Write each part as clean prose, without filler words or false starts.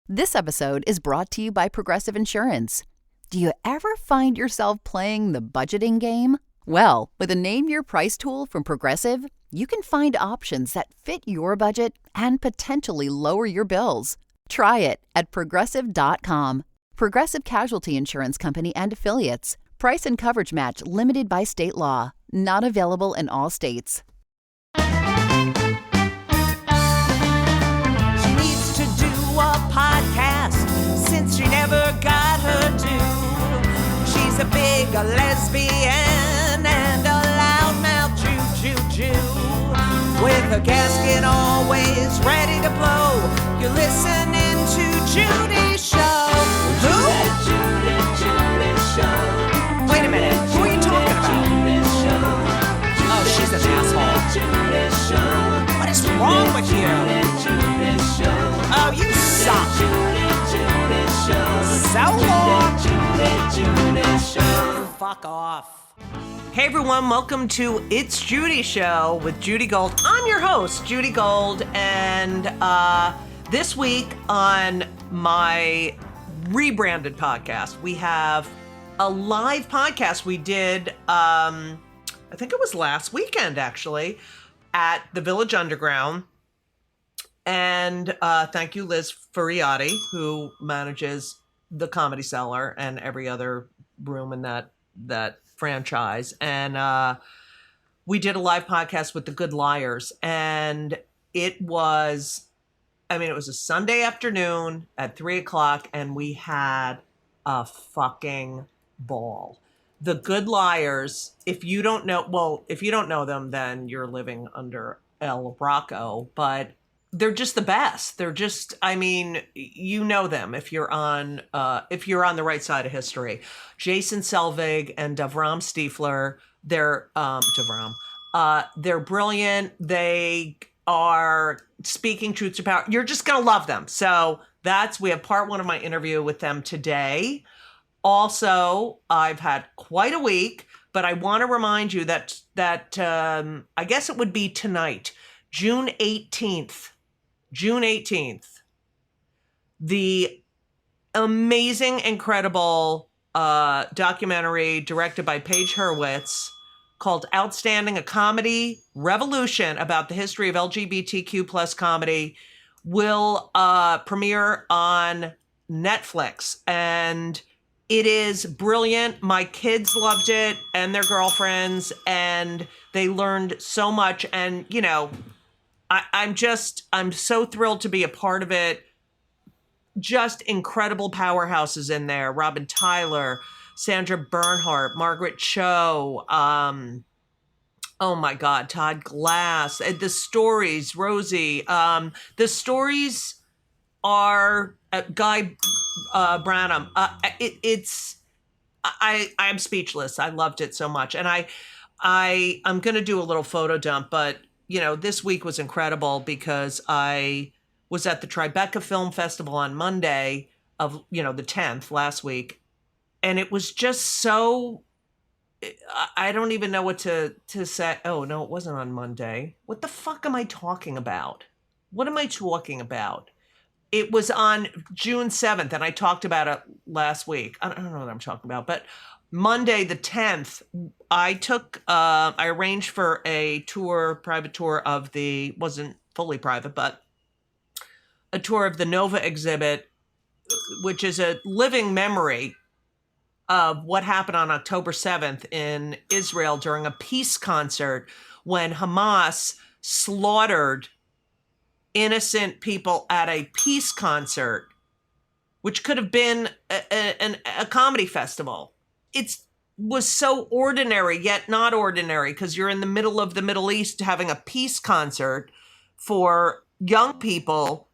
This episode is brought to you by Progressive Insurance. Do you ever find yourself playing the budgeting game? Well, with a Name Your Price tool from Progressive, you can find options that fit your budget and potentially lower your bills. Try it at Progressive.com. Progressive Casualty Insurance Company and Affiliates. Price and coverage match limited by state law. Not available in all states. A podcast since she never got her due. She's a big lesbian and a loudmouth Jew. With a gasket always ready to blow, you're listening to Judy's show. Who? Judy show. Wait a minute, who are you talking about? Oh, she's an asshole. What is wrong with you? Oh, you suck. So long. Fuck off. Hey everyone, welcome to It's Judy Show with Judy Gold. I'm your host, Judy Gold, and this week on my rebranded podcast, we have a live podcast we did, I think it was last weekend actually, at the Village Underground. And thank you, Liz Furiati, who manages the Comedy Cellar and every other room in that franchise. And we did a live podcast with the Good Liars. And it was a Sunday afternoon at 3:00, and we had a fucking ball. The Good Liars, if you don't know them, then you're living under El Rocco, but they're just the best. They're just, you know them if you're on the right side of history. Jason Selvig and Davram Stiefler, they're brilliant. They are speaking truth to power. You're just going to love them. So we have part one of my interview with them today. Also, I've had quite a week, but I want to remind you that I guess it would be tonight, June 18th, the amazing, incredible documentary directed by Paige Hurwitz called Outstanding, a Comedy Revolution about the history of LGBTQ plus comedy will premiere on Netflix. And it is brilliant. My kids loved it and their girlfriends, and they learned so much. And, you know, I'm so thrilled to be a part of it. Just incredible powerhouses in there. Robin Tyler, Sandra Bernhardt, Margaret Cho. Oh my God, Todd Glass. The stories, Rosie. The stories are Guy Branum. I'm speechless. I loved it so much. And I'm going to do a little photo dump, but you know, this week was incredible because I was at the Tribeca Film Festival on Monday of, the 10th last week. And it was just so, I don't even know what to say. Oh, no, it wasn't on Monday. What the fuck am I talking about? What am I talking about? It was on June 7th, and I talked about it last week. I don't know what I'm talking about, but Monday the 10th, I arranged for a private tour of wasn't fully private, but a tour of the Nova exhibit, which is a living memory of what happened on October 7th in Israel during a peace concert when Hamas slaughtered innocent people at a peace concert, which could have been a comedy festival. It was so ordinary, yet not ordinary, because you're in the middle of the Middle East having a peace concert for young people,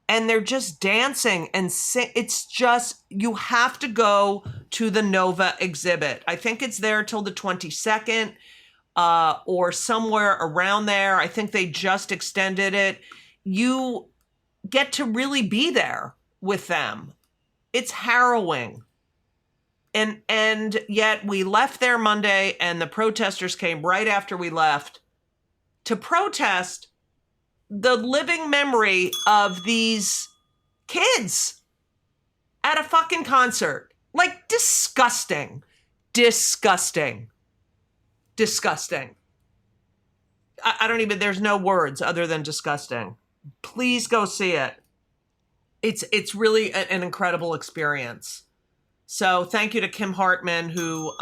and they're just dancing and sing. It's just, you have to go to the Nova exhibit. I think it's there till the 22nd. Or somewhere around there. I think they just extended it. You get to really be there with them. It's harrowing. And yet we left there Monday, and the protesters came right after we left to protest the living memory of these kids at a fucking concert. Like, disgusting. Disgusting. Disgusting. I don't even, there's no words other than disgusting. Please go see it. It's really an incredible experience. So thank you to Kim Hartman, who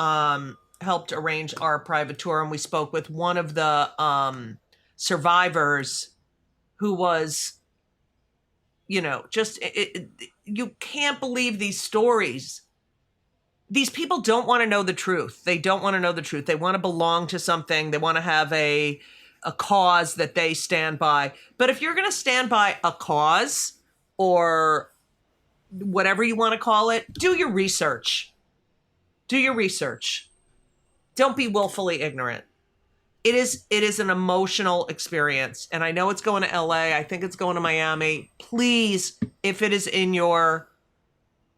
helped arrange our private tour. And we spoke with one of the survivors who was, you know, just, you can't believe these stories. These people don't want to know the truth. They don't want to know the truth. They want to belong to something. They want to have a cause that they stand by. But if you're going to stand by a cause or whatever you want to call it, do your research. Do your research. Don't be willfully ignorant. It is an emotional experience. And I know it's going to LA. I think it's going to Miami. Please, if it is in your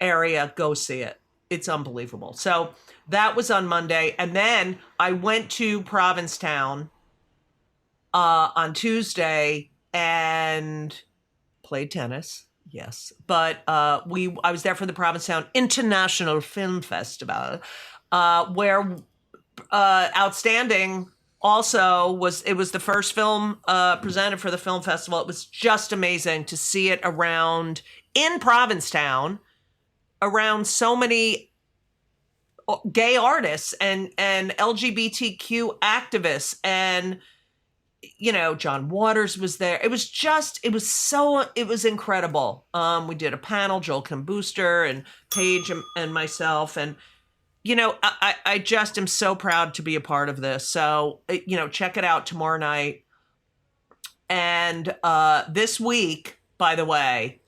area, go see it. It's unbelievable. So that was on Monday. And then I went to Provincetown on Tuesday and played tennis. Yes. But I was there for the Provincetown International Film Festival, where Outstanding also was the first film presented for the film festival. It was just amazing to see it around in Provincetown, around so many gay artists and LGBTQ activists, and you know, John Waters was there. It was incredible. We did a panel, Joel Kim Booster and Paige and myself, and you know, I just am so proud to be a part of this. So, you know, check it out tomorrow night. And this week, by the way,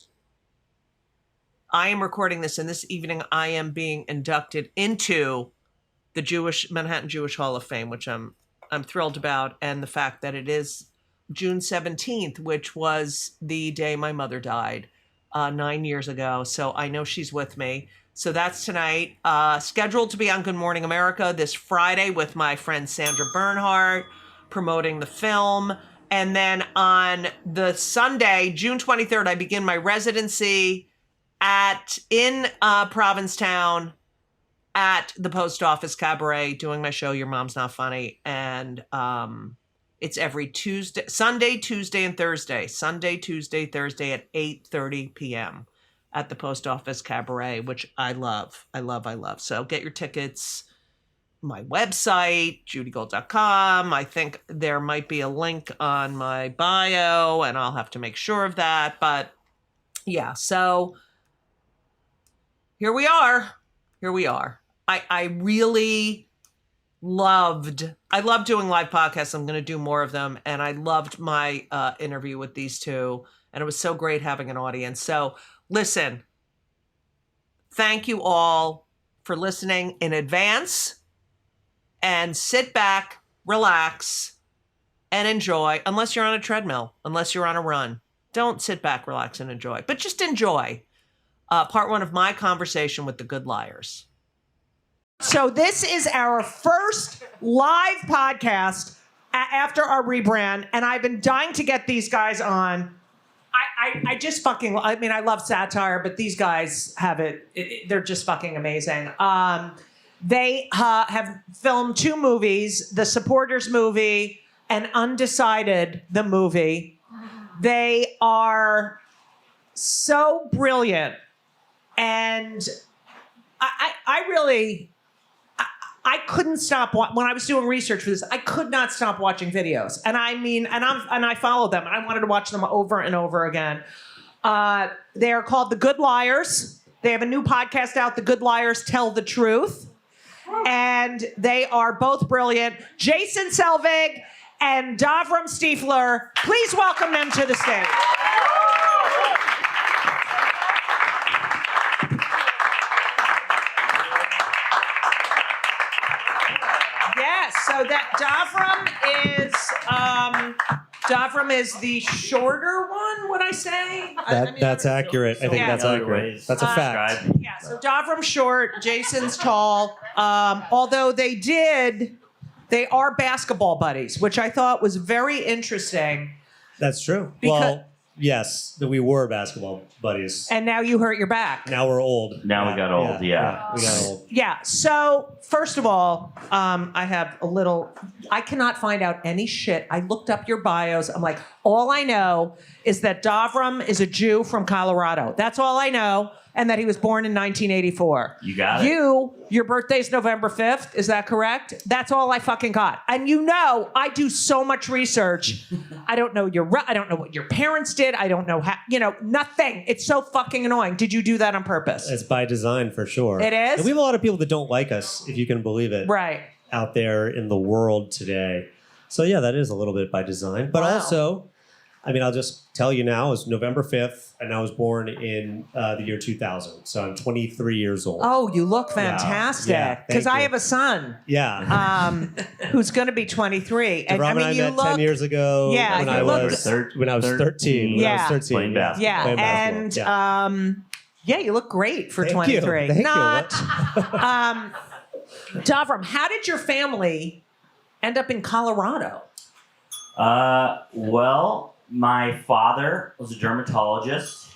I am recording this, and this evening I am being inducted into the Manhattan Jewish Hall of Fame, which I'm thrilled about, and the fact that it is June 17th, which was the day my mother died 9 years ago. So I know she's with me. So that's tonight. Scheduled to be on Good Morning America this Friday with my friend Sandra Bernhardt, promoting the film. And then on the Sunday, June 23rd, I begin my residency in Provincetown at the Post Office Cabaret, doing my show, Your Mom's Not Funny. And it's every Sunday, Tuesday, and Thursday. Sunday, Tuesday, Thursday at 8:30 p.m. at the Post Office Cabaret, which I love. I love, I love. So get your tickets. My website, judygold.com. I think there might be a link on my bio, and I'll have to make sure of that. But yeah, so here we are. Here we are. I really loved doing live podcasts. I'm going to do more of them. And I loved my interview with these two. And it was so great having an audience. So listen, thank you all for listening in advance, and sit back, relax, and enjoy, unless you're on a treadmill, unless you're on a run. Don't sit back, relax, and enjoy, but just enjoy part one of my conversation with the Good Liars. So this is our first live podcast after our rebrand, and I've been dying to get these guys on. I just fucking, I mean, I love satire, but these guys have they're just fucking amazing. They have filmed 2 movies, The Supporters movie and Undecided, the movie. They are so brilliant. And I couldn't stop when I was doing research for this. I could not stop watching videos, and I mean, and I follow them, and I wanted to watch them over and over again. They are called The Good Liars. They have a new podcast out, The Good Liars Tell the Truth, and they are both brilliant. Jason Selvig and Davram Stiefler, please welcome them to the stage. So that Davram is the shorter one, would I say? That's accurate. I think that's accurate. That's a fact. Yeah, so Davram's short, Jason's tall. Although they are basketball buddies, which I thought was very interesting. That's true. Because, well, Yes, that we were basketball buddies. And now you hurt your back. Now we're old. Now we got old, yeah. We got old. Yeah. So first of all, I have a little. I cannot find out any shit. I looked up your bios. I'm like, all I know is that Davram is a Jew from Colorado. That's all I know, and that he was born in 1984. You got it. Your birthday's November 5th. Is that correct? That's all I fucking got. And I do so much research. I don't know I don't know what your parents did. I don't know how. Nothing. It's so fucking annoying. Did you do that on purpose? It's by design for sure. It is? And we have a lot of people that don't like us, if you can believe it. Right. Out there in the world today. So yeah, that is a little bit by design. But also, I'll just tell you now, it's November 5th, and I was born in the year 2000. So I'm 23 years old. Oh, you look fantastic. Because I have a son. Yeah. Who's going to be 23. And I met you look 10 years ago when I was 13. Yeah. When I was 13. Playing basketball. Yeah. Playing basketball. And you look great for Thank 23. you. Thank Not. Davram, how did your family end up in Colorado? Well, my father was a dermatologist.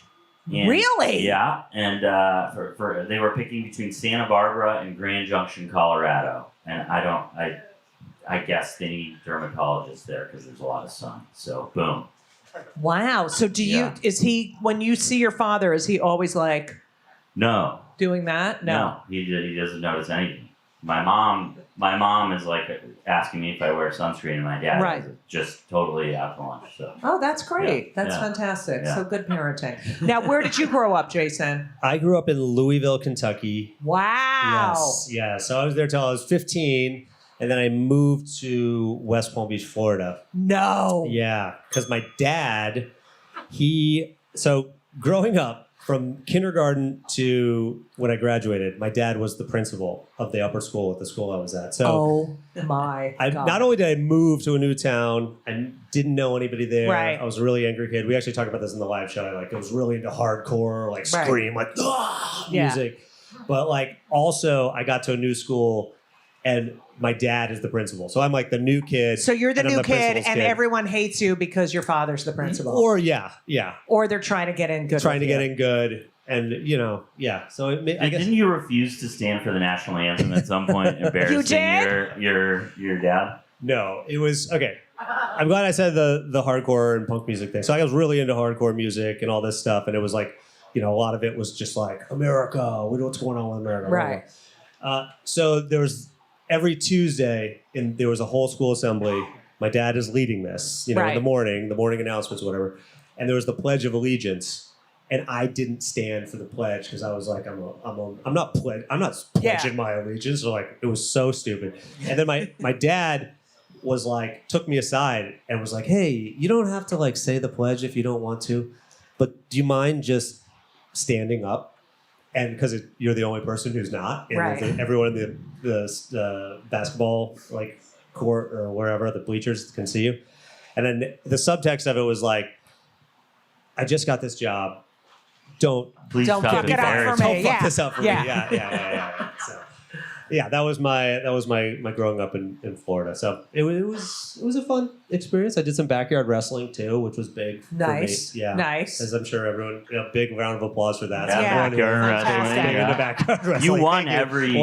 And, Really? Yeah, and they were picking between Santa Barbara and Grand Junction, Colorado, and I guess they need dermatologists there because there's a lot of sun. So boom. Wow. So is he, when you see your father, is he always like No. doing that? No. He doesn't notice anything. My mom is like asking me if I wear sunscreen, and my dad is just totally out to lunch. So. Oh, that's great. Yeah. That's fantastic. Yeah. So good parenting. Now, where did you grow up, Jason? I grew up in Louisville, Kentucky. Wow. Yes. Yeah. So I was there till I was 15, and then I moved to West Palm Beach, Florida. No. Yeah, because my dad, growing up, from kindergarten to when I graduated, my dad was the principal of the upper school at the school I was at. So my God. Not only did I move to a new town, I didn't know anybody there. Right. I was a really angry kid. We actually talked about this in the live show. I was really into hardcore, scream, music. But also I got to a new school and my dad is the principal. So I'm the new kid. So you're the new kid and kid. everyone hates you because your father's the principal. Or yeah. Or they're trying to get in good. Get in good. And, yeah. So I guess. Didn't you refuse to stand for the national anthem at some point, embarrassing your dad? No, it was, okay. I'm glad I said the hardcore and punk music thing. So I was really into hardcore music and all this stuff. And it was a lot of it was just America, what's going on with America. Right. So there was, every Tuesday, there was a whole school assembly. My dad is leading this, in the morning announcements, whatever. And there was the Pledge of Allegiance. And I didn't stand for the pledge because I was I'm not pledging my allegiance. So it was so stupid. And then my dad was took me aside and was hey, you don't have to say the pledge if you don't want to, but do you mind just standing up? And because you're the only person who's not, and everyone in the basketball court or wherever, the bleachers can see you. And then the subtext of it was I just got this job. Don't fuck it up for me. Don't fuck this up for me. Yeah. So, that was my growing up in Florida. So it was a fun experience. I did some backyard wrestling too, which was big. Nice. For me. Yeah. Nice. As I'm sure everyone, big round of applause for that. Backyard wrestling. You won every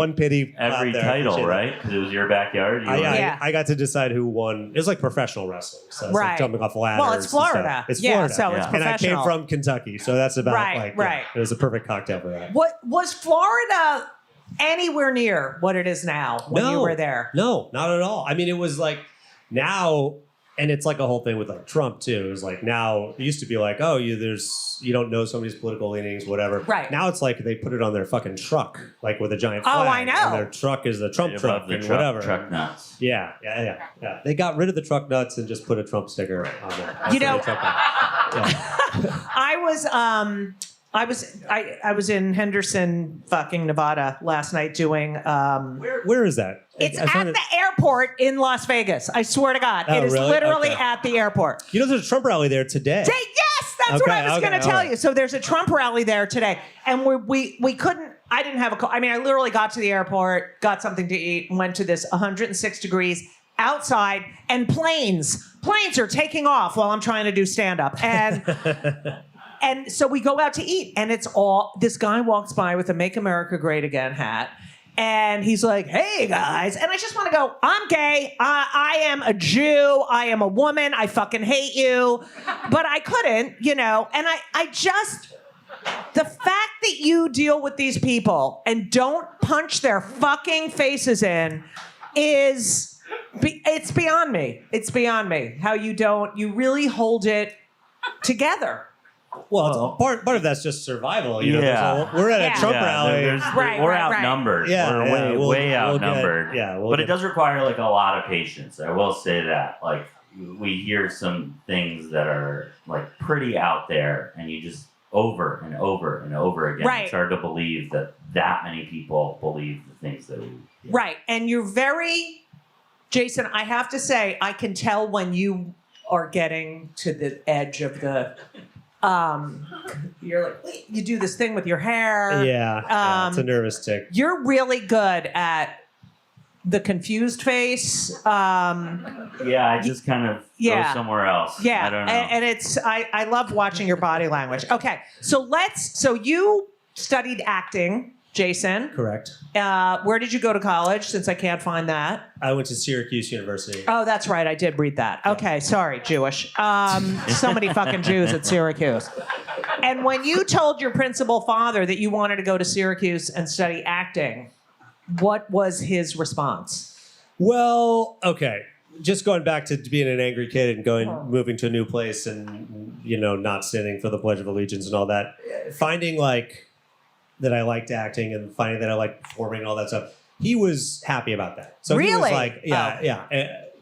title, right? Because it was your backyard. I got to decide who won. It was professional wrestling, so it's jumping off ladders. Well, it's Florida. It's Florida, so it's professional. And I came from Kentucky, so that's about it was a perfect cocktail for that. What was Florida anywhere near what it is now when you were there? No, not at all. It was now, and it's a whole thing with Trump too. It was now, it used to be you don't know somebody's political leanings, whatever. Right. Now it's they put it on their fucking truck, with a giant flag. Oh, I know. And their truck is the Trump truck and whatever. Truck nuts. Yeah. They got rid of the truck nuts and just put a Trump sticker on there. I was in Henderson, fucking Nevada last night doing. Where is that? It's at the airport in Las Vegas. I swear to God, it is really? literally at the airport. There's a Trump rally there today. Yes, that's what I was going to tell you. So there's a Trump rally there today, and we couldn't. I didn't have a car. I literally got to the airport, got something to eat, went to this 106 degrees outside, and planes are taking off while I'm trying to do stand-up. And so we go out to eat, and this guy walks by with a Make America Great Again hat. And he's like, hey, guys. And I just want to go, I'm gay. I am a Jew. I am a woman. I fucking hate you. But I couldn't, And I just, the fact that you deal with these people and don't punch their fucking faces in it's beyond me. It's beyond me how you really hold it together. Well, part of that's just survival. We're at a Trump rally. We're outnumbered. Yeah, we're way outnumbered. But it does require like a lot of patience. I will say that. Like we hear some things that are like pretty out there, and you just over and over and over again. Right. It's hard to believe that many people believe the things that we. Yeah. Right, and you're very, Jason. I have to say, I can tell when you are getting to the edge of the. You're like, wait, you do this thing with your hair. Yeah, it's a nervous tick. You're really good at the confused face. I just kind of go somewhere else. Yeah, I don't know. And I love watching your body language. Okay, so you studied acting, Jason. Correct. Where did you go to college, since I can't find that? I went to Syracuse University. Oh, that's right. I did read that. Okay, sorry, Jewish. So many fucking Jews at Syracuse. And when you told your principal father that you wanted to go to Syracuse and study acting, what was his response? Well, okay. Just going back to being an angry kid and moving to a new place and, not standing for the Pledge of Allegiance and all that. Finding that I liked acting and finding that I liked performing and all that stuff. He was happy about that. So really? He was like,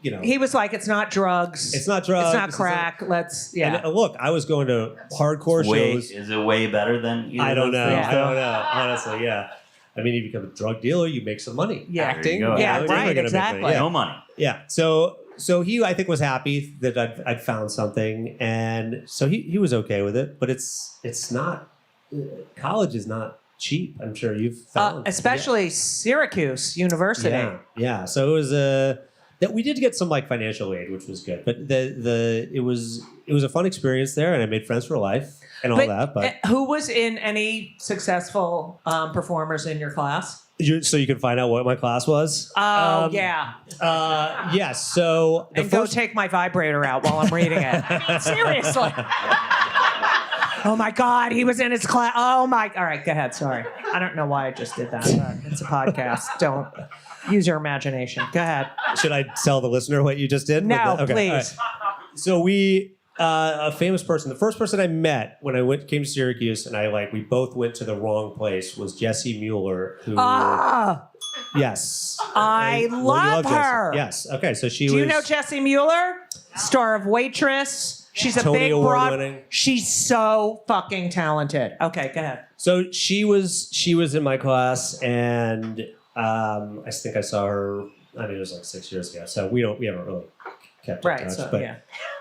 He was like, it's not drugs. It's not drugs. It's not crack. And look, I was going to hardcore shows. Is it way better than I don't know. I don't know. Honestly, yeah. I mean, you become a drug dealer, you make some money. Yeah. Acting. Yeah, right, exactly. Money. Yeah. No money. Yeah. So he, I think, was happy that I'd found something. And so he was okay with it. But it's not, college is not cheap. I'm sure you've found. Especially Syracuse University. Yeah. So it was that we did get some financial aid, which was good. But it was a fun experience there, and I made friends for life and all that. But who was in any successful performers in your class? So you can find out what my class was. Oh yeah. Yes. So go take my vibrator out while I'm reading it. Seriously. Oh my God, he was in his class. Oh my. All right, go ahead. Sorry. I don't know why I just did that. But it's a podcast. Don't use your imagination. Go ahead. Should I tell the listener what you just did? No, okay. please. Right. So a famous person, the first person I met when I came to Syracuse, and we both went to the wrong place, was Jessie Mueller, who. Yes. I love her. Jessie. Yes. Okay. So she was. Do you know Jessie Mueller? Star of Waitress. She's a Tony big Award winning. She's so fucking talented. Okay, go ahead. So she was in my class, and I think I saw her. I mean, it was 6 years ago, so we haven't really kept in touch. So, but yeah.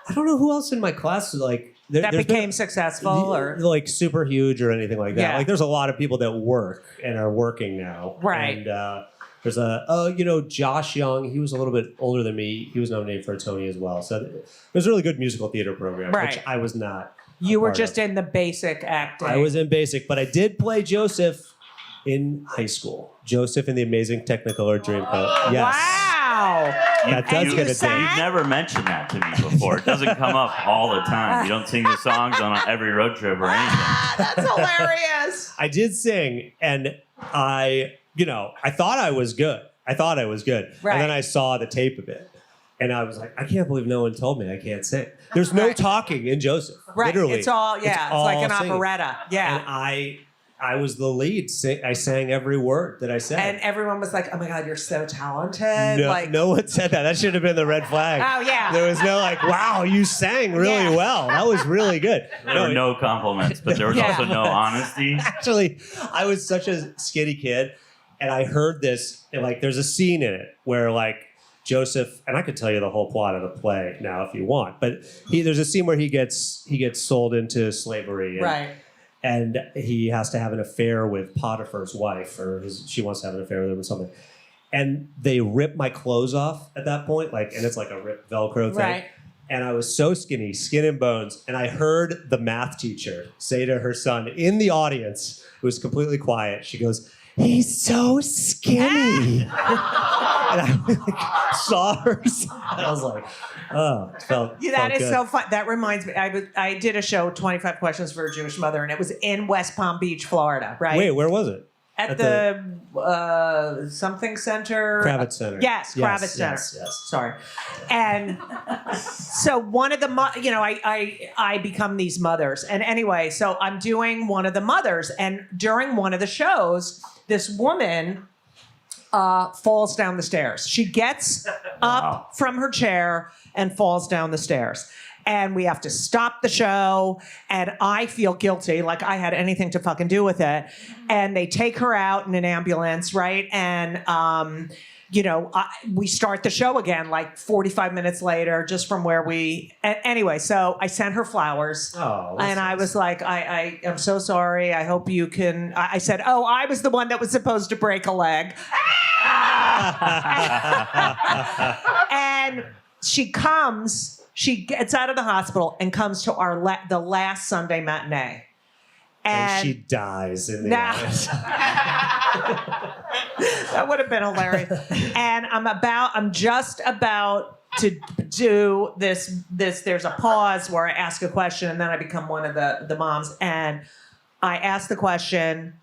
I don't know who else in my class that became successful or super huge or anything like that. Yeah. There's a lot of people that work and are working now, right? And there's Josh Young. He was a little bit older than me. He was nominated for a Tony as well. So it was a really good musical theater program, which I was not. You were just in the basic acting. I was in basic, but I did play Joseph in high school. Joseph in the Amazing Technicolor Dreamcoat. Yes. Wow. That does get a ding. You've never mentioned that to me before. It doesn't come up all the time. You don't sing the songs on every road trip or anything. That's hilarious. I did sing, and I thought I was good. Right. And then I saw the tape of it. And I was like, I can't believe no one told me I can't sing. There's no talking in Joseph. Right. Literally. It's like an singing. operetta. Yeah. And I was the lead. I sang every word that I said. And everyone was like, oh my God, you're so talented. No one said that. That should have been the red flag. Oh, yeah. There was no wow, you sang really well. That was really good. There were no compliments, but there was also no honesty. Actually, I was such a skinny kid, and I heard this, and there's a scene in it where Joseph, and I could tell you the whole plot of the play now if you want, but there's a scene where he gets sold into slavery. Right. And he has to have an affair with Potiphar's wife, or she wants to have an affair with him or something. And they rip my clothes off at that point, and it's like a ripped Velcro thing. Right. And I was so skinny, skin and bones. And I heard the math teacher say to her son in the audience, who was completely quiet, she goes, "He's so skinny." And I saw her. I was like, oh, it felt That is good. so fun. That reminds me, I did a show, 25 Questions for a Jewish Mother, and it was in West Palm Beach, Florida, right? Wait, where was it? At the something center. Kravitz Center. Yes, Kravitz Center. Yes. Sorry. And so one of the, I become these mothers. And anyway, so I'm doing one of the mothers. And during one of the shows, this woman falls down the stairs. She gets up from her chair and falls down the stairs. And we have to stop the show, and I feel guilty, like I had anything to fucking do with it. And they take her out in an ambulance, right? And, we start the show again, like 45 minutes later, just from where anyway, so I sent her flowers. Oh, and I was like, I am so sorry. I hope you can. I said, I was the one that was supposed to break a leg. And she gets out of the hospital and comes to the last Sunday matinee. And she dies in the end. That would have been hilarious. And I'm just about to do this. There's a pause where I ask a question, and then I become one of the moms. And I ask the question,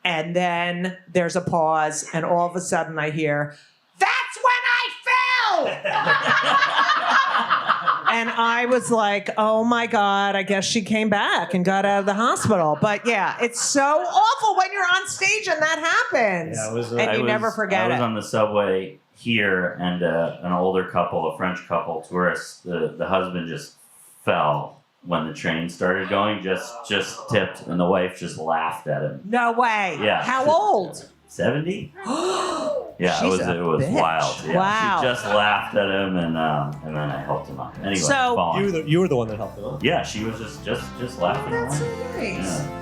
and then there's a pause, and all of a sudden I hear, "That's when I fell!" And I was like, oh my God, I guess she came back and got out of the hospital. But yeah, it's so awful when you're on stage and that happens. Yeah, you never forget it. I was on the subway here, and an older couple, a French couple, tourists, the husband just fell when the train started going, just tipped, and the wife just laughed at him. No way. Yeah. How old? 70? Yeah, it was bitch. wild. Yeah. Wow. She just laughed at him, and then I helped him up. Anyway, so you were the one that helped him up. Yeah, she was just laughing. That's so nice. Yeah.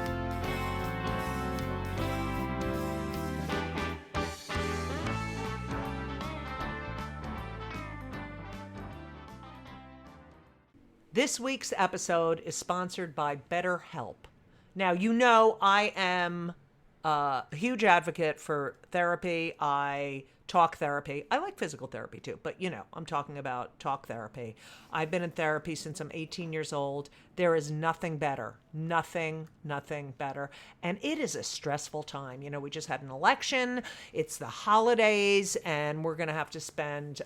This week's episode is sponsored by BetterHelp. Now, I am a huge advocate for therapy. I talk therapy. I like physical therapy too, but I'm talking about talk therapy. I've been in therapy since I'm 18 years old. There is nothing better. Nothing better. And it is a stressful time. We just had an election. It's the holidays, and we're going to have to spend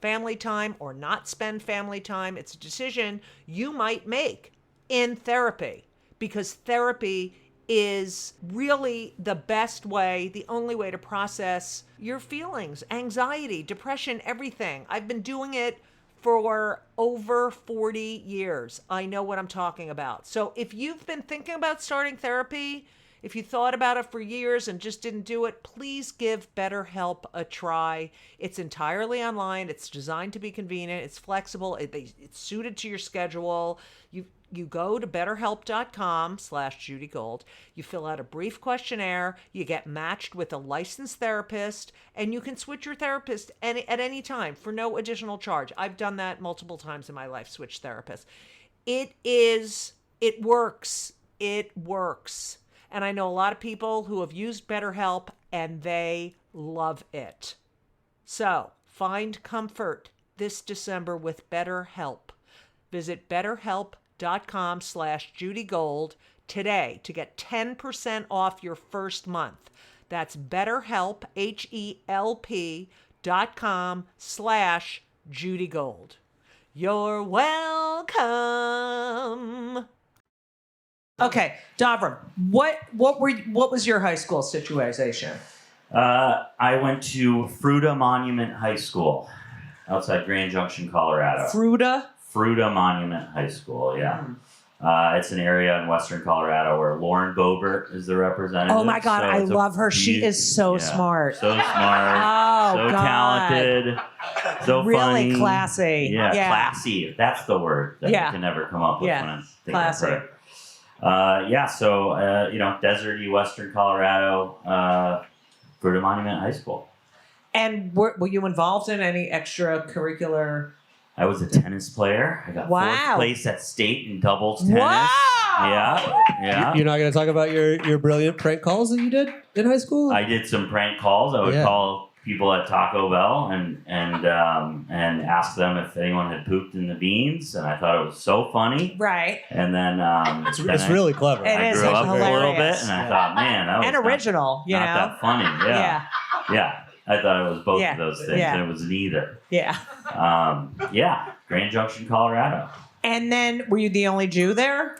family time or not spend family time. It's a decision you might make in therapy, because therapy is really the best way, the only way to process your feelings, anxiety, depression, everything. I've been doing it for over 40 years. I know what I'm talking about. So if you've been thinking about starting therapy, if you thought about it for years and just didn't do it, please give BetterHelp a try. It's entirely online. It's designed to be convenient. It's flexible. It's suited to your schedule. You go to betterhelp.com/JudyGold. You fill out a brief questionnaire. You get matched with a licensed therapist, and you can switch your therapist at any time for no additional charge. I've done that multiple times in my life, switch therapists. It works. It works. And I know a lot of people who have used BetterHelp, and they love it. So find comfort this December with BetterHelp. Visit BetterHelp.com/JudyGold today to get 10% off your first month. That's BetterHelp, HELP.com/JudyGold. You're welcome. Okay, Davram, what was your high school situation? I went to Fruita Monument High School outside Grand Junction, Colorado. Fruita Monument High School, yeah. It's an area in western Colorado where Lauren Boebert is the representative. Oh my God, so I love her. She is so smart. So smart. So talented. So really funny. Really classy. Yeah, classy. That's the word that I can never come up with when I'm thinking classy. of her. Deserty western Colorado, Fruita Monument High School. And were you involved in any extracurricular? I was a tennis player. I got fourth place at state in doubles tennis. Wow! Yeah. You're not going to talk about your brilliant prank calls that you did in high school? I did some prank calls. I would call people at Taco Bell and ask them if anyone had pooped in the beans, and I thought it was so funny. Right. And then it's really clever. It is grew up hilarious. a little bit, and I thought, man, that was and original. not that funny. Yeah. I thought it was both of those things, and it was neither. Yeah. Grand Junction, Colorado. And then, were you the only Jew there?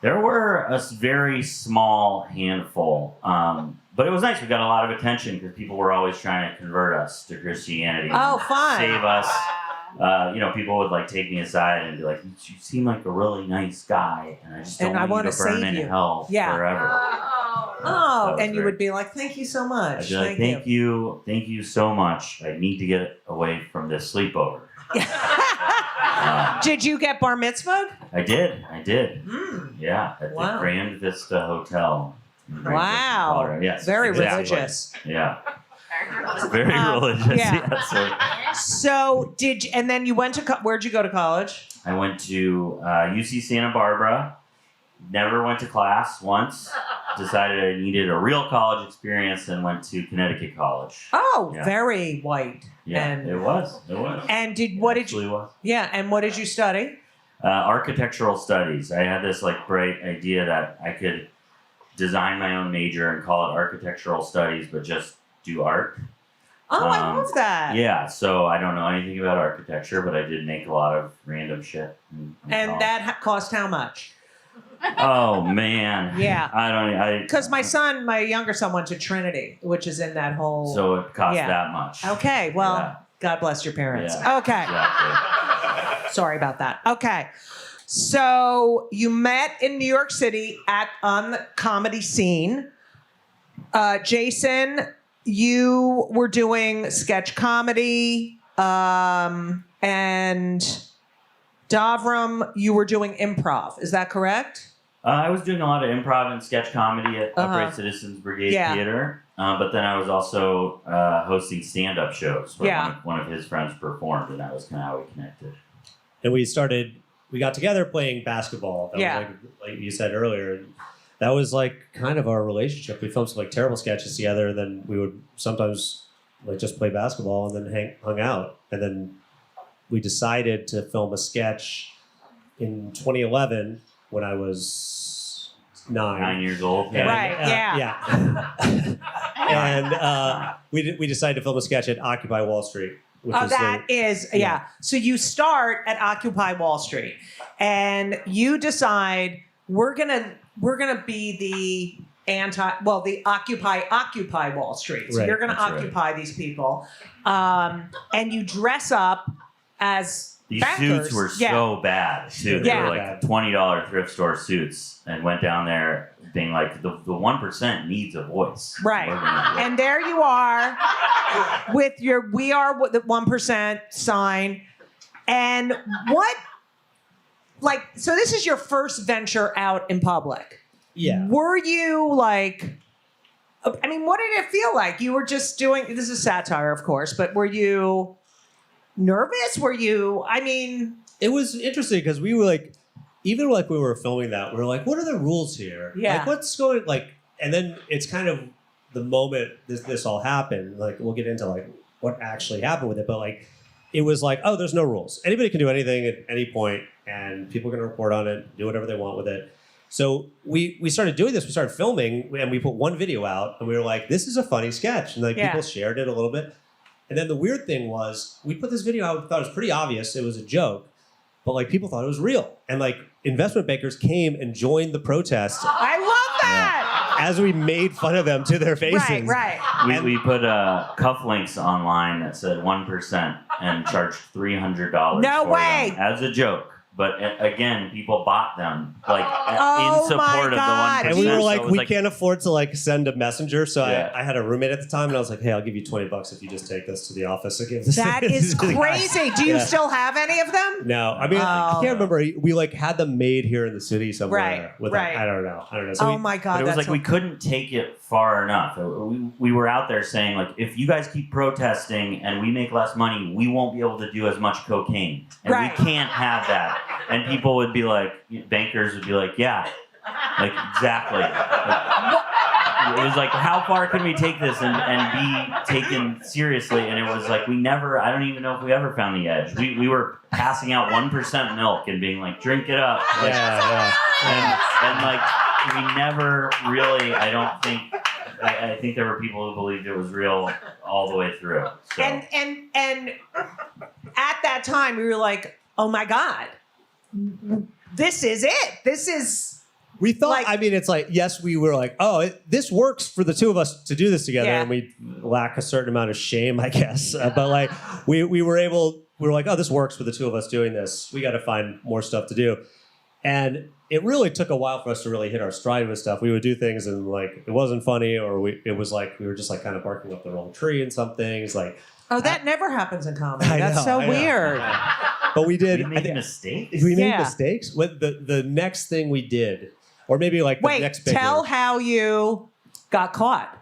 There were a very small handful, but it was nice. We got a lot of attention because people were always trying to convert us to Christianity. Oh, fun! Save us. People would like take me aside and be like, "You seem like a really nice guy, and I just don't want you to burn in hell forever." And you would be like, "Thank you so much." I'd be like, "Thank you so much. I need to get away from this sleepover." Did you get bar mitzvahed? I did. Yeah, at the Wow. Grand Vista Hotel. In Grand Vista, Wow. Colorado. Yes, Very exactly. religious. Yeah. Very religious. Yeah. So and then you went to, where'd you go to college? I went to UC Santa Barbara. Never went to class once. Decided I needed a real college experience and went to Connecticut College. Oh, Yeah. very white. Yeah, And it was. And What did you study? Architectural studies. I had this like bright idea that I could design my own major and call it architectural studies, but just do art. Oh, I love that. Yeah, so I don't know anything about architecture, but I did make a lot of random shit. And that cost how much? Oh man. Yeah. I Because my younger son went to Trinity, which is in that whole. So it cost that much. Okay, well, Yeah. God bless your parents. Yeah, Okay. Exactly. Sorry about that. Okay. So you met in New York City on the comedy scene. Jason, you were doing sketch comedy, and Davram, you were doing improv. Is that correct? I was doing a lot of improv and sketch comedy at Upright Citizens Brigade Theater, but then I was also hosting stand-up shows where one of his friends performed, and that was kind of how we connected. And we got together playing basketball. That was like you said earlier. That was like kind of our relationship. We filmed some like terrible sketches together, and then we would sometimes like just play basketball and then hung out. And then we decided to film a sketch in 2011 when I was 9 years old. Yeah. Right. And we decided to film a sketch at Occupy Wall Street. So you start at Occupy Wall Street, and you decide we're gonna be the Occupy Wall Street. So Right, you're gonna that's occupy these people, and you dress up as These backers. suits were so bad, too. They were like $20 thrift store suits, and went down there being like, the 1% needs a voice. Right. And there you are with your "We Are the 1% sign. And so this is your first venture out in public. Yeah. Were you like, what did it feel like? You were just doing, this is satire, of course, but were you nervous? It was interesting because we were like, even like we were filming that, we were like, what are the rules here? Yeah. Like, what's going, like, and then it's kind of the moment this all happened, like, we'll get into like what actually happened with it, but like, it was like, oh, there's no rules. Anybody can do anything at any point, and people are going to report on it, do whatever they want with it. So we started doing this. We started filming, and we put one video out, and we were like, this is a funny sketch. And like people shared it a little bit. And then the weird thing was, we put this video out, we thought it was pretty obvious it was a joke, but like people thought it was real. And like investment bankers came and joined the protest I love that. as we made fun of them to their faces. Right. We put cufflinks online that said 1% and charged $300 No for way. them as a joke. But again, people bought them like Oh in support my of God. the 1%. And we were like, so it was we can't afford to like send a messenger. So Yeah. I had a roommate at the time, and I was like, hey, I'll give you $20 if you just take this to the office and give this. That is to the guy." crazy. Do you Yeah. still have any of them? No, I mean, I Oh. can't remember. We like had them made here in the city somewhere. Right, With right. I don't know. So Oh my God. But it was that's like we couldn't take it far enough. We were out there saying like, if you guys keep protesting and we make less money, we won't be able to do as much cocaine, and Right. we can't have that. And people would be like, bankers would be like, yeah, like exactly. Like, it was like, how far can we take this and be taken seriously? And it was like, I don't even know if we ever found the edge. We were passing out 1% milk and being like, drink it up. Like, and like, we never really, I think there were people who believed it was real all the way through. So. And at that time, we were like, oh my God, this is it. This is. We thought, Like- I mean, it's like, yes, we were like, oh, this works for the two of us to do this together. Yeah. And we lack a certain amount of shame, I guess. But like, we were like, oh, this works for the two of us doing this. We got to find more stuff to do. And it really took a while for us to really hit our stride with stuff. We would do things and like, it wasn't funny, or it was like, we were just like kind of barking up the wrong tree in some things. Like, Oh, that never happens in comedy. I That's know, so I know. weird. but we did. Did we make a mistake? We made Yeah. mistakes. What the next thing we did, or maybe like the Wait, next big tell one. how you got caught.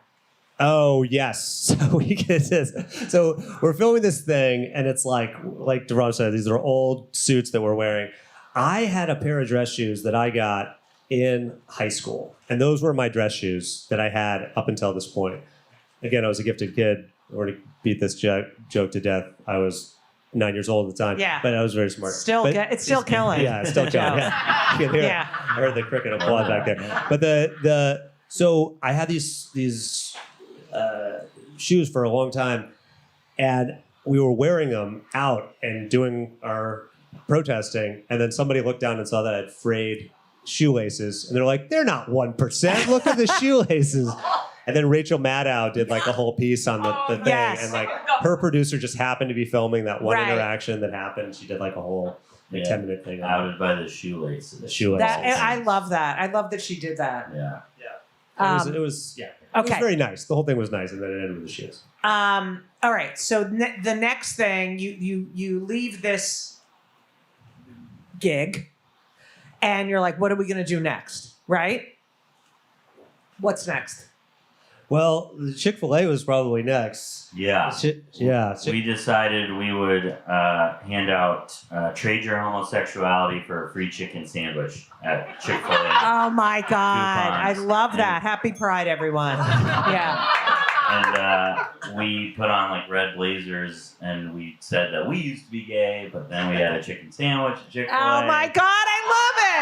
Oh yes, so we get this. So we're filming this thing, and it's like Deron said, these are old suits that we're wearing. I had a pair of dress shoes that I got in high school, and those were my dress shoes that I had up until this point. Again, I was a gifted kid. Or to beat this joke to death, I was 9 years old at the time. Yeah. But I was very smart. It's still killing. Yeah, it's still killing. Yeah. You can hear it. Yeah. I heard the cricket applaud back there. But so I had these shoes for a long time, and we were wearing them out and doing our protesting, and then somebody looked down and saw that I had frayed shoelaces, and they're like, they're not 1%. Look at the shoelaces. And then Rachel Maddow did like a whole piece on the thing, Yes. and like her producer just happened to be filming that one Right. interaction that happened. She did like a whole 10-minute thing. Outed by the shoelaces. The shoelaces. I love that. I love that she did that. Yeah. It was It Okay. was very nice. The whole thing was nice, and then it ended with the shoes. All right. So the next thing, you leave this gig, and you're like, what are we going to do next? Right? What's next? Well, the Chick-fil-A was probably next. Yeah. We We decided we would hand out trade your homosexuality for a free chicken sandwich at Chick-fil-A. Oh my God. I Coupons. love that. Happy Pride, everyone. Yeah. And we put on like red blazers, and we said that we used to be gay, but then we had a chicken sandwich at Chick-fil-A. Oh my God. I love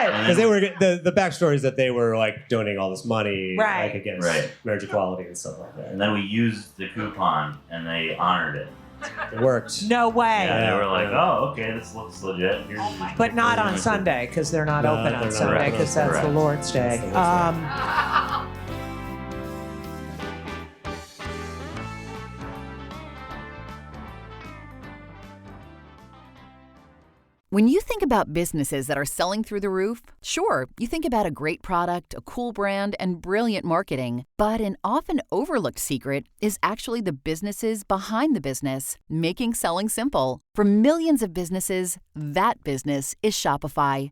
it. And because they were the backstory is that they were like donating all this money Right. like against Right. marriage equality and stuff like that. And then we used the coupon, and they honored it. It worked. No way. Yeah, they were like, "Oh, okay, this looks legit." Here's your But not on Chick-fil-A. Sunday, because they're not No, open they're on not Sunday, open. because that's the Correct. Lord's Day. That's the Lord's Day. When you think about businesses that are selling through the roof, sure, you think about a great product, a cool brand, and brilliant marketing. But an often overlooked secret is actually the businesses behind the business, making selling simple. For millions of businesses, that business is Shopify.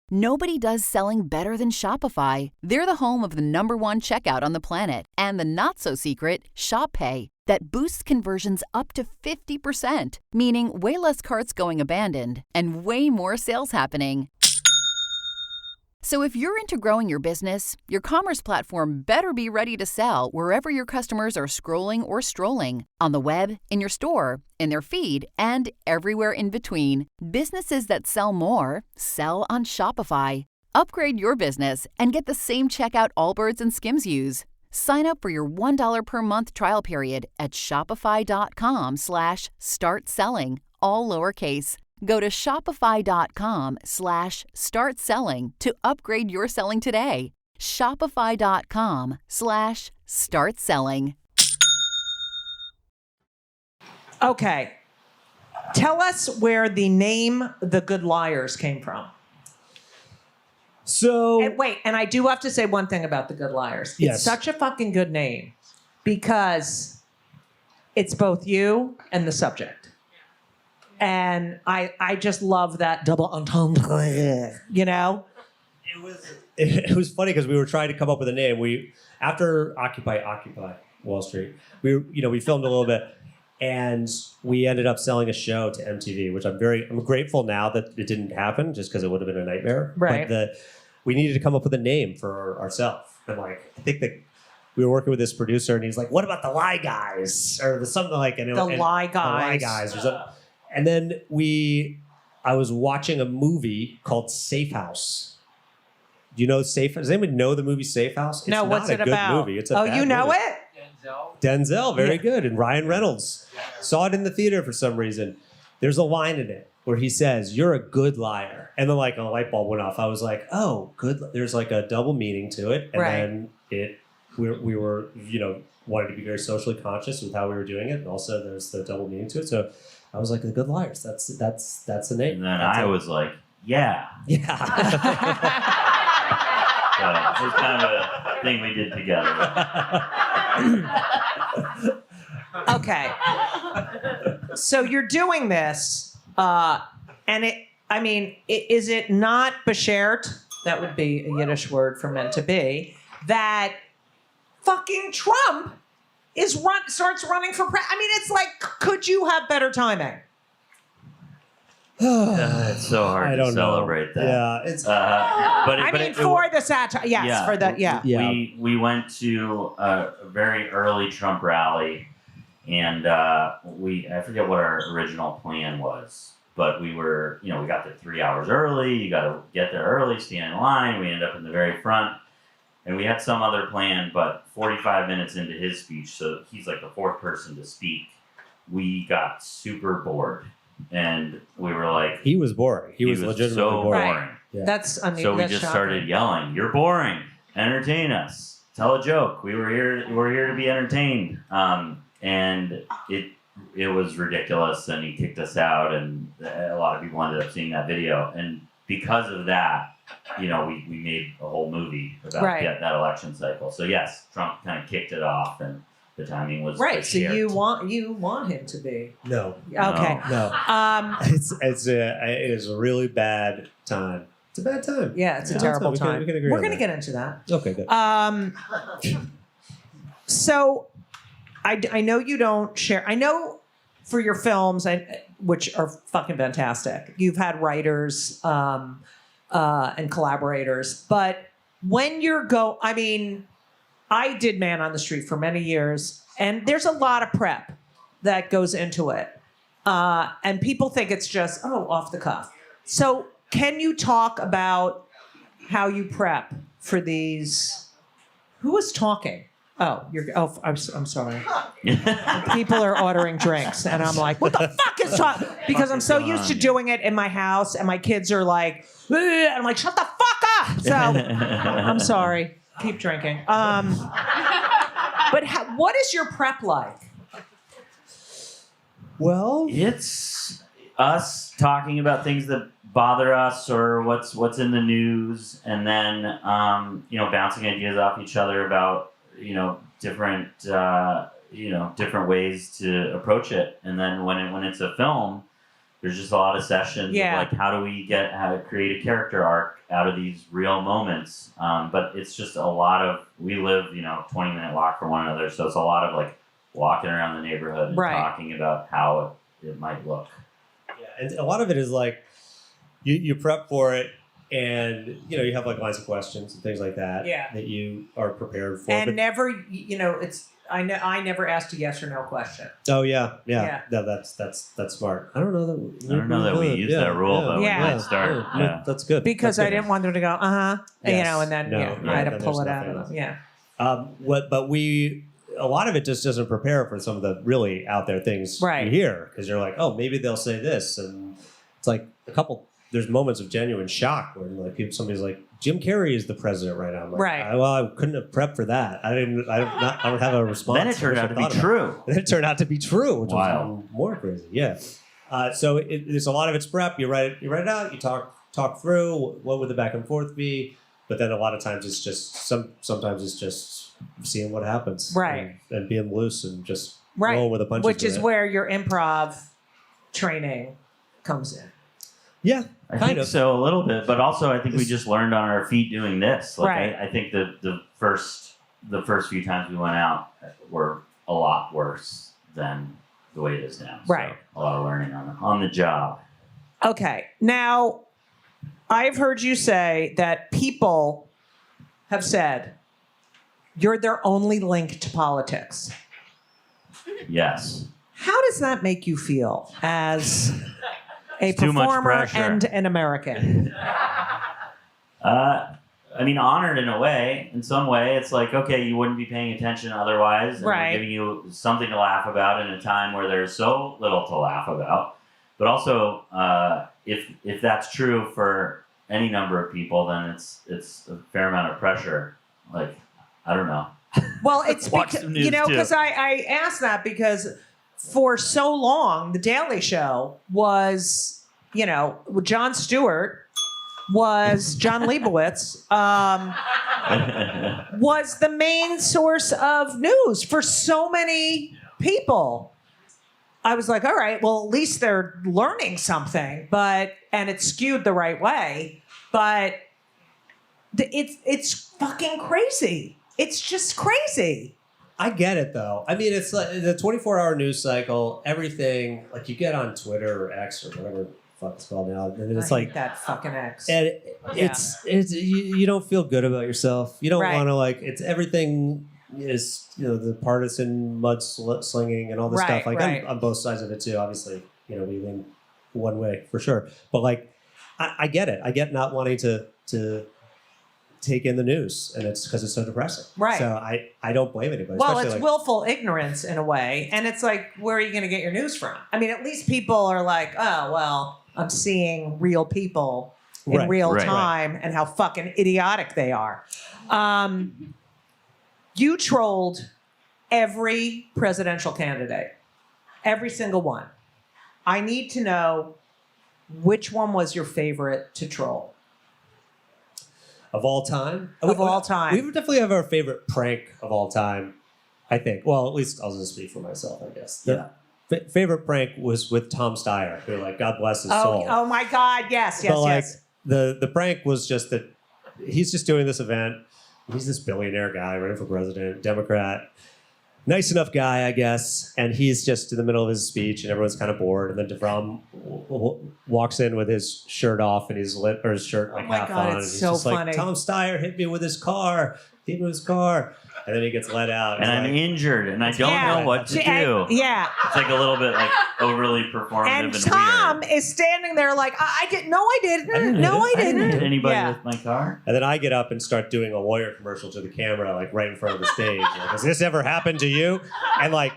Nobody does selling better than Shopify. They're the home of the #1 checkout on the planet and the not-so-secret Shop Pay that boosts conversions up to 50%, meaning way less carts going abandoned and way more sales happening. So if you're into growing your business, your commerce platform better be ready to sell wherever your customers are scrolling or strolling, on the web, in your store, in their feed, and everywhere in between. Businesses that sell more sell on Shopify. Upgrade your business and get the same checkout Allbirds and Skims use. Sign up for your $1 per month trial period at shopify.com/start selling, all lowercase. Go to shopify.com/start selling to upgrade your selling today. Shopify.com/start selling. Okay. Tell us where the name The Good Liars came from. So And I do have to say one thing about The Good Liars. Yes. It's such a fucking good name because it's both you and the subject. And I just love that double entendre, you know? it was funny because we were trying to come up with a name. After Occupy Wall Street, we filmed a little bit, and we ended up selling a show to MTV, which I'm grateful now that it didn't happen, just because it would have been a nightmare. Right. But we needed to come up with a name for ourselves, and I think that we were working with this producer, and he's like, "What about the Lie Guys?" or something like, and Lie Guys. The Lie Guys, or something. And then I was watching a movie called Safe House. Do you know Safe? Does anyone know the movie Safe House? It's No, what's it not a about? good movie. It's a bad you know movie. it? Denzel, very good, and Ryan Reynolds. Saw it in the theater for some reason. There's a line in it where he says, "You're a good liar," and then a light bulb went off. I was like, "Oh, good." There's a double meaning to it, and then we were wanted to be very socially conscious with how we were doing it, and also there's the double meaning to it. So I was like, "The Good Liars." That's the name. And then I was like, "Yeah." Yeah. So it was kind of a thing we did together. Okay. So you're doing this, and is it not beschert? That would be a Yiddish word for meant to be. That fucking Trump starts running for president. It's like, could you have better timing? It's so hard to celebrate that. Yeah, it's. For the satire, yes, yeah, for the yeah. We went to a very early Trump rally, and I forget what our original plan was, but we got there 3 hours early. You got to get there early, stand in line. We ended up in the very front, and we had some other plan, but 45 minutes into his speech, so he's like the fourth person to speak, we got super bored. And we were like, he was boring. He was legitimately so boring. Right. Yeah. That's so we just shocking. started yelling, "You're boring! Entertain us! Tell a joke! We're here to be entertained." And it was ridiculous, and he kicked us out, and a lot of people ended up seeing that video, and because of that, we made a whole movie about that election cycle. So yes, Trump kind of kicked it off, and the timing was right. So shared. you want him to be No. okay. No. It is a really bad time. It's a bad time. Yeah, it's a terrible time. We can agree. We're on going to that. get into that. Okay, good. So I know you don't share. I know for your films, which are fucking fantastic, you've had writers and collaborators. But when I did Man on the Street for many years, and there's a lot of prep that goes into it. And people think it's just, off the cuff. So can you talk about how you prep for these? Who was talking? I'm sorry. People are ordering drinks, and I'm like, what the fuck is talking? Because I'm so used to doing it in my house, and my kids are like, ugh, and I'm like, shut the fuck up. So I'm sorry. Keep drinking. But what is your prep like? Well, it's us talking about things that bother us or what's in the news, and then bouncing ideas off each other about different different ways to approach it. And then when it's a film, there's just a lot of sessions of how do we create a character arc out of these real moments. But it's just a lot of, we live 20-minute walk from one another, so it's a lot of walking around the neighborhood and talking about how it might look. Yeah, and a lot of it is you prep for it, and you have lines of questions and things like that that you are prepared for. And never, I never asked a yes or no question. Oh yeah. No, that's smart. I don't know that we use that rule, but we might start. Yeah. That's good. Because I didn't want them to go, Yes. and then I had to pull it out of them. Yeah. But a lot of it just doesn't prepare for some of the really out there things you hear, because you're like, oh, maybe they'll say this, and it's like there's moments of genuine shock when somebody's like, Jim Carrey is the president right now. I'm like, I couldn't have prepped for that. I don't have a response. Then it turned out to be true. Then it turned out to be true, which was more crazy. Yeah. So there's a lot of it's prep. You write it out. You talk through what would the back and forth be. But then a lot of times it's just sometimes it's just seeing what happens, right, and being loose and just right, rolling with the punches. Which is where your improv training comes in. Yeah, I think so a little bit, but also I think we just learned on our feet doing this. Like right. I think the first few times we went out were a lot worse than the way it is now. Right. So a lot of learning on the job. Okay. Now, I've heard you say that people have said you're their only link to politics. Yes. How does that make you feel as a It's too much performer pressure. and an American? I mean, honored in a way. In some way, it's like, okay, you wouldn't be paying attention otherwise. And right. we're giving you something to laugh about in a time where there's so little to laugh about. But also, if that's true for any number of people, then it's a fair amount of pressure. Like, I don't know. Well, it's Watch because, some news, too. because I asked that because for so long, The Daily Show was, Jon Stewart was John Leibowitz, was the main source of news for so many people. I was like, all right, well, at least they're learning something, and it's skewed the right way, but it's fucking crazy. It's just crazy. I get it though. I mean, it's like the 24-hour news cycle. Everything like you get on Twitter or X or whatever the fuck it's called now, and it's I hate that fucking X. And it's you don't feel good about yourself. You don't Right. want to like. Everything is the partisan mudslinging and all this Right, stuff. Like right. I'm on both sides of it too. Obviously, we lean one way for sure. But like, I get it. I get not wanting to take in the news, and it's because it's so depressing. Right. So I don't blame anybody. Well, especially it's willful ignorance in a way. And it's like, where are you going to get your news from? I mean, at least people are like, oh, well, I'm seeing real people in Right, real right. time and how fucking idiotic they are. You trolled every presidential candidate, every single one. I need to know which one was your favorite to troll. Of all time? Of all time. We definitely have our favorite prank of all time, I think. Well, at least I'll just speak for myself, I guess. The favorite prank was with Tom Steyer, who, like, God bless his soul. Oh my God, yes. But, like, the prank was just that he's just doing this event. He's this billionaire guy running for president, Democrat. Nice enough guy, I guess. And he's just in the middle of his speech, and everyone's kind of bored. And then DeVrom walks in with his shirt off, and his shirt like half on. And he's so just funny. like, Tom Steyer hit me with his car. Hit me with his car. And then he gets let out. And I'm injured, and I don't know what to do. Yeah. It's like a little bit like overly performative and Tom weird. is standing there like, I didn't. No, I didn't. No, I I didn't hit didn't. anybody Yeah. with my car. And then I get up and start doing a lawyer commercial to the camera, like right in front of the stage. Like, has this ever happened to you? And like,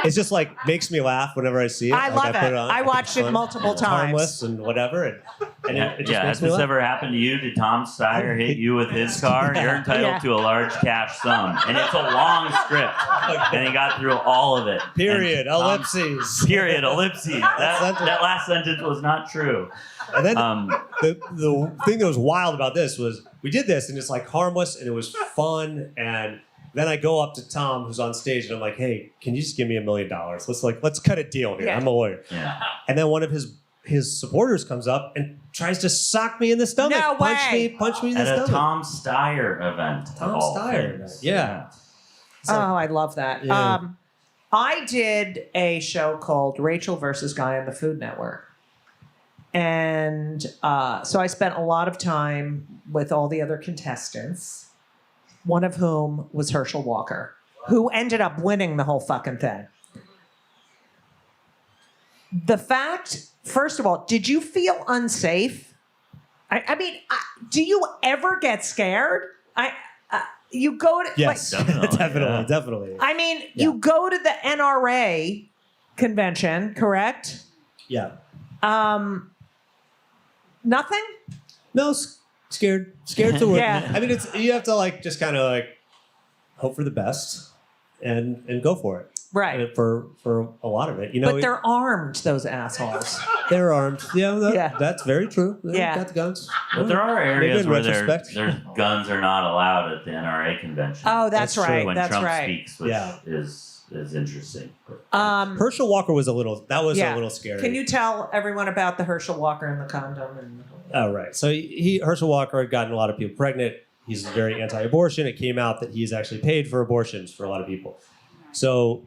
it's just like makes me laugh whenever I see it. I love put it. on. I watched it multiple It's times. harmless and whatever. And it just Yeah, makes has me this laugh. ever happened to you? Did Tom Steyer hit you with his car? You're entitled to a large cash sum. And it's a long script. And he got through all of it. Period. And Tom- Ellipses. Period. Ellipses. That last sentence was not true. And then the thing that was wild about this was we did this and it's like harmless and it was fun. And then I go up to Tom, who's on stage, and I'm like, "Hey, can you just give me $1 million? Let's cut a deal here. Yeah. I'm a lawyer." Yeah. And then one of his supporters comes up and tries to sock me in the stomach. No way. Punch me in the At a stomach. Tom Steyer event. Tom of all Steyer. things. Yeah. It's like- I love that. Yeah. I did a show called Rachel versus Guy on the Food Network. And so I spent a lot of time with all the other contestants, one of whom was Herschel Walker, who ended up winning the whole fucking thing. The fact, first of all, did you feel unsafe? I mean, do you ever get scared? You go to Yes, like, definitely. I mean, you go to the NRA convention, correct? Yeah. Nothing? No, scared to work. Yeah. I mean, you have to like just kind of like hope for the best and go for it. Right. For a lot of it, But they're armed, those assholes. They're armed. Yeah, Yeah. that's very true. They've Yeah. got the guns. But there are Maybe areas in where retrospect. there's guns are not allowed at the NRA convention. Oh, that's That's true. right. When That's Trump right. speaks, which Yeah. is interesting. Herschel Walker was a little scary. Can you tell everyone about the Herschel Walker and the condom? Oh, right. So Herschel Walker had gotten a lot of people pregnant. He's very anti-abortion. It came out that he's actually paid for abortions for a lot of people. So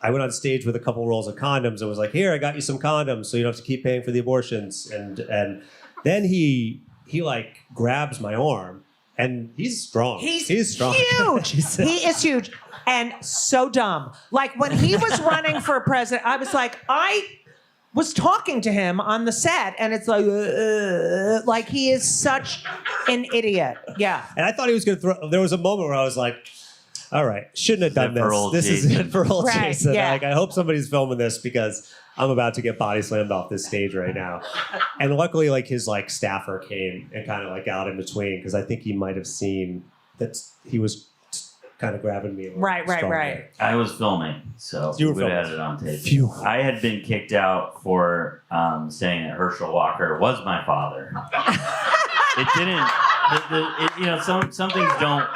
I went on stage with a couple rolls of condoms and was like, "Here, I got you some condoms, so you don't have to keep paying for the abortions." And then he like grabs my arm, and he's strong. He's strong. Huge. He is huge and so dumb. Like when he was running for president, I was like, I was talking to him on the set, and it's like he is such an idiot. Yeah. And I thought he was going to throw. There was a moment where I was like, "All right, shouldn't have done Except for this. old This is Jason." it for old Right, Jason." yeah. Like, I hope somebody's filming this because I'm about to get body slammed off this stage right now. And luckily, like his like staffer came and kind of like got in between because I think he might have seen that he was kind of grabbing me. Right. I was filming, so You were we would have filming. had it on tape. Phew. I had been kicked out for saying that Herschel Walker was my father. It didn't. Some things don't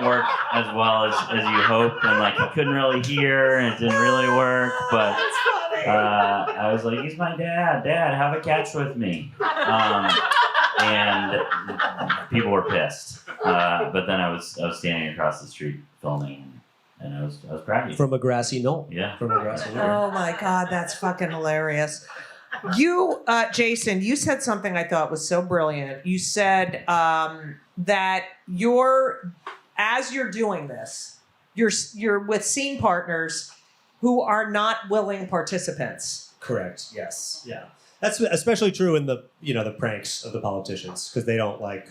work as well as you hope, and like he couldn't really hear, and it didn't really work. But I was like, "He's my dad. Dad, have a catch with me." And people were pissed. But then I was standing across the street filming, and I was proud of you. From a grassy knoll. Yeah. From a grassy knoll. Oh my God, that's fucking hilarious. You, Jason, you said something I thought was so brilliant. You said that as you're doing this, you're with scene partners who are not willing participants. Correct. Yes. Yeah. That's especially true in the the pranks of the politicians because they don't like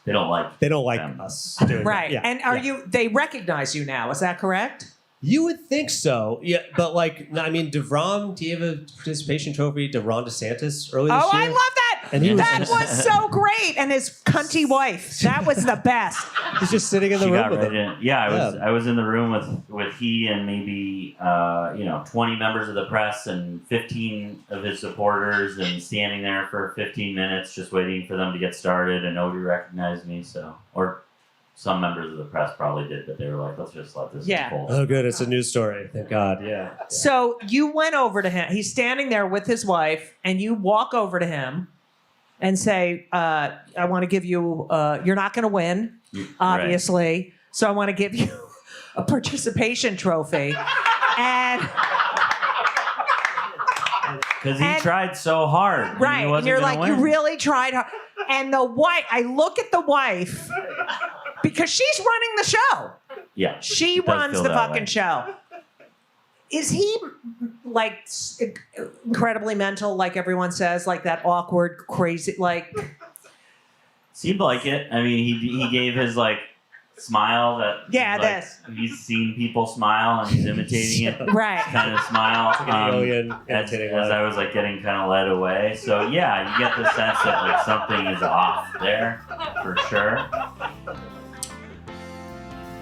them. us doing Right. that. Yeah. And they recognize you now, is that correct? You would think so, yeah. But DeVron, do you have a participation trophy to Ron DeSantis earlier this Oh, year? I love that. And he That was so great. And his cunty wife. That was the best. He's just sitting in the She room got with right him. in. Yeah, I was in the room with he and maybe 20 members of the press and 15 of his supporters, and standing there for 15 minutes just waiting for them to get started, and nobody recognized me. Or some members of the press probably did, but they were like, "Let's just let this unfold." Oh, good. It's a news story. Thank God. Yeah. So you went over to him. He's standing there with his wife, and you walk over to him and say, I want to give you, you're not going to win, obviously. So I want to give you a participation trophy. And Because he tried so hard. right. And you're like, win. you really tried hard. And the wife, I look at the wife because she's running the show. Yeah. She it does runs feel the that fucking way. show. Is he like incredibly mental, like everyone says, like that awkward, crazy, like? Seemed like it. I mean, he gave his like smile that he's seen people smile and he's imitating it. Right. Kind of smile. Like an alien as imitating I was like getting kind of led away. So yeah, you get the sense that like something is off there for sure.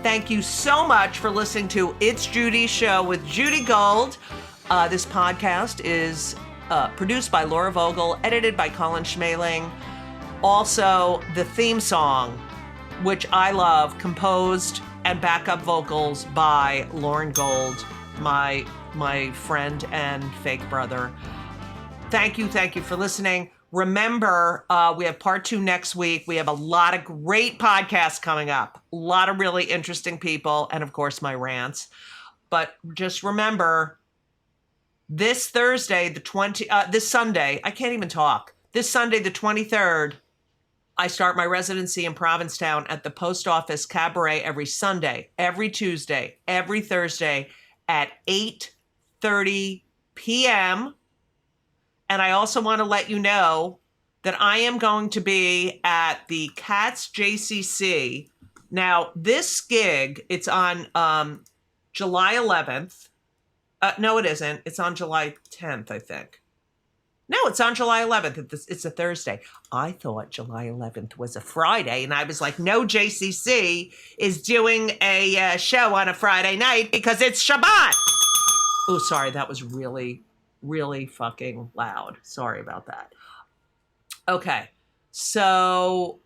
Thank you so much for listening to It's Judy's Show with Judy Gold. This podcast is produced by Laura Vogel, edited by Colin Schmaling. Also, the theme song, which I love, composed and backup vocals by Lauren Gold, my friend and fake brother. Thank you for listening. Remember, we have part 2 next week. We have a lot of great podcasts coming up. A lot of really interesting people. And of course, my rants. But just remember, this Sunday, I can't even talk. This Sunday, the 23rd, I start my residency in Provincetown at the Post Office Cabaret every Sunday, every Tuesday, every Thursday at 8:30 p.m., and I also want to let you know that I am going to be at the Cats JCC. Now, this gig, it's on July 11th. No, it isn't. It's on July 10th, I think. No, it's on July 11th. It's a Thursday. I thought July 11th was a Friday, and I was like, no, JCC is doing a show on a Friday night because it's Shabbat. Oh, sorry, that was really, really fucking loud. Sorry about that. Okay, so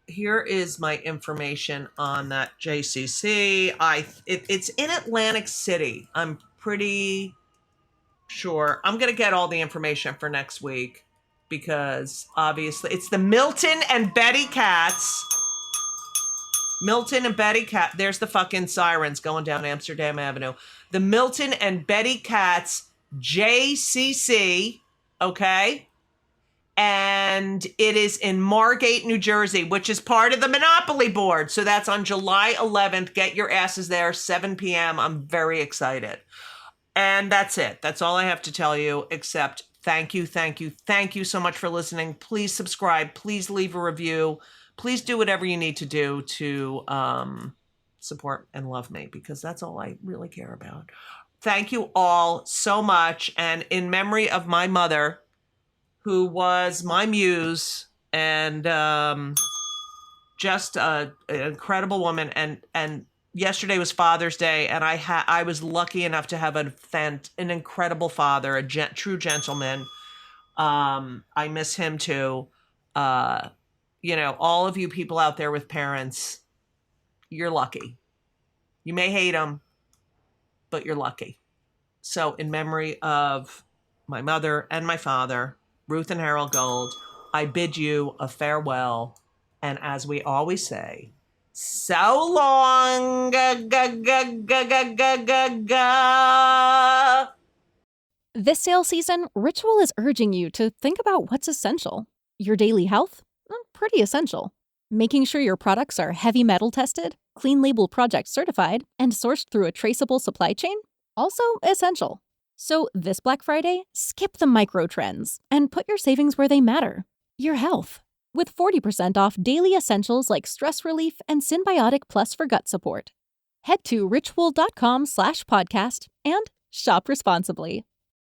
here is my information on that JCC. It's in Atlantic City. I'm pretty sure. I'm going to get all the information for next week because obviously it's the Milton and Betty Cats. Milton and Betty Cat. There's the fucking sirens going down Amsterdam Avenue. The Milton and Betty Cats JCC. Okay. And it is in Margate, New Jersey, which is part of the Monopoly Board. So that's on July 11th. Get your asses there, 7 p.m. I'm very excited. And that's it. That's all I have to tell you, except thank you so much for listening. Please subscribe. Please leave a review. Please do whatever you need to do to support and love me, because that's all I really care about. Thank you all so much. And in memory of my mother, who was my muse and just an incredible woman. And yesterday was Father's Day, and I was lucky enough to have an incredible father, a true gentleman. I miss him too. All of you people out there with parents, you're lucky. You may hate them, but you're lucky. So in memory of my mother and my father, Ruth and Harold Gold, I bid you a farewell. And as we always say, so long. This sales season, Ritual is urging you to think about what's essential. Your daily health? Pretty essential. Making sure your products are heavy metal tested, clean label project certified, and sourced through a traceable supply chain? Also essential. So this Black Friday, skip the micro trends and put your savings where they matter. Your health. With 40% off daily essentials like stress relief and Symbiotic Plus for gut support. Head to ritual.com/podcast and shop responsibly.